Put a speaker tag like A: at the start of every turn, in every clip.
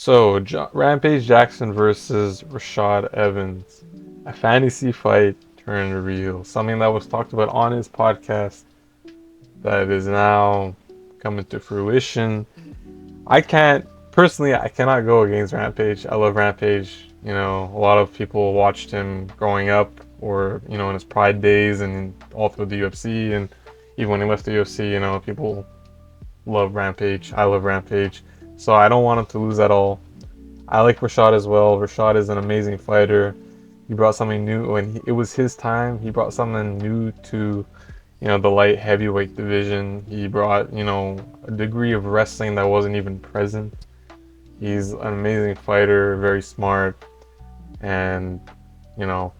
A: So, Rampage Jackson versus Rashad Evans. A fantasy fight turned real. Something that was talked about on his podcast that is now coming to fruition. I cannot go against Rampage. I love Rampage. A lot of people watched him growing up or, in his Pride days and all through the UFC. And even when he left the UFC, people love Rampage. I love Rampage. So I don't want him to lose at all. I like Rashad as well. Rashad is an amazing fighter. He brought something new when it was his time. He brought something new to, the light heavyweight division. He brought, a degree of wrestling that wasn't even present. He's an amazing fighter, very smart, and, you know,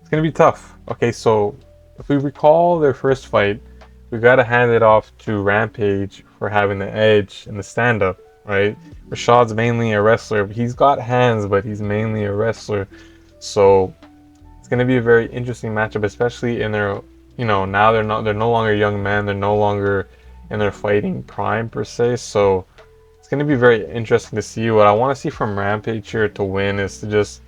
A: it's gonna be tough. Okay, so if we recall their first fight, we gotta hand it off to Rampage for having the edge in the stand-up, right? Rashad's mainly a wrestler. He's got hands, but he's mainly a wrestler. So it's gonna be a very interesting matchup, especially in their, now they're no longer young men. They're no longer in their fighting prime per se. So it's gonna be very interesting to see. What I want to see from Rampage here to win is to just,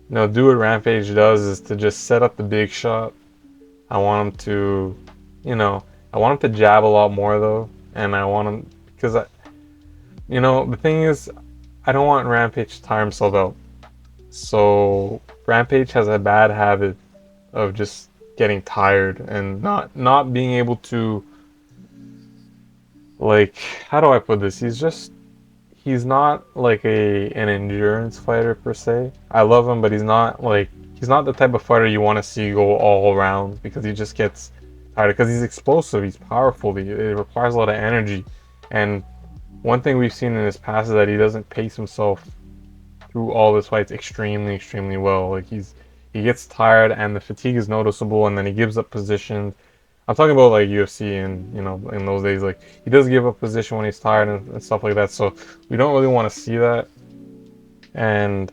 A: do what Rampage does is to just set up the big shot. I want him to, I want him to jab a lot more though, and I want him because the thing is, I don't want Rampage to tire himself out. So Rampage has a bad habit of just getting tired and not being able to, like, how do I put this? He's not like an endurance fighter per se. I love him, but he's not the type of fighter you want to see go all around because he just gets tired. Because he's explosive, he's powerful. It requires a lot of energy, and one thing we've seen in his past is that he doesn't pace himself through all his fights extremely, extremely well. Like he gets tired and the fatigue is noticeable, and then he gives up positions. I'm talking about like UFC and in those days, like he does give up position when he's tired and stuff like that. So we don't really want to see that. And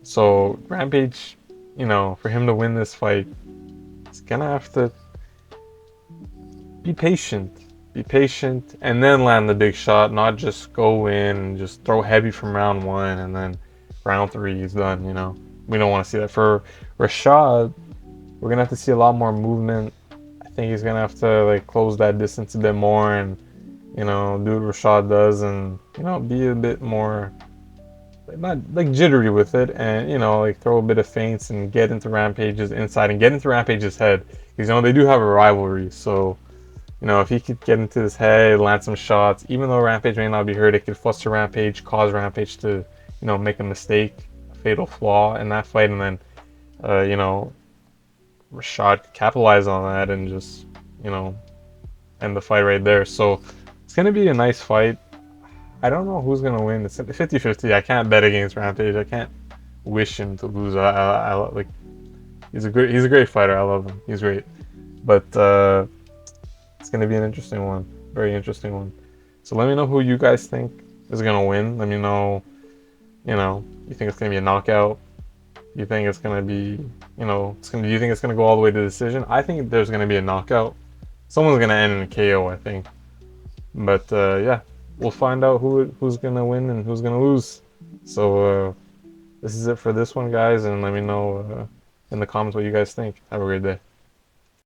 A: so Rampage, for him to win this fight, he's gonna have to be patient. Be patient and then land the big shot, not just go in and just throw heavy from round one and then round three he's done, We don't want to see that. For Rashad, we're gonna have to see a lot more movement. I think he's gonna have to like close that distance a bit more and do what Rashad does and be a bit more not like jittery with it and like throw a bit of feints and get into Rampage's inside and get into Rampage's head because they do have a rivalry. So if he could get into his head, land some shots, even though Rampage may not be hurt, it could fluster Rampage, cause Rampage to make a mistake, a fatal flaw in that fight, and then Rashad could capitalize on that and just end the fight right there. So it's gonna be a nice fight. I don't know who's gonna win. It's 50-50. I can't bet against Rampage. I can't wish him to lose. I like he's a great fighter. I love him. He's great, but it's gonna be an interesting one. Very interesting one. So let me know who you guys think is gonna win. Let me know. You think it's gonna be a knockout? You think it's gonna be, Do you think it's gonna go all the way to decision? I think there's gonna be a knockout. Someone's gonna end in a KO, I think. But yeah, we'll find out who's gonna win and who's gonna lose. So this is it for this one, guys, and let me know in the comments what you guys think. Have a great day.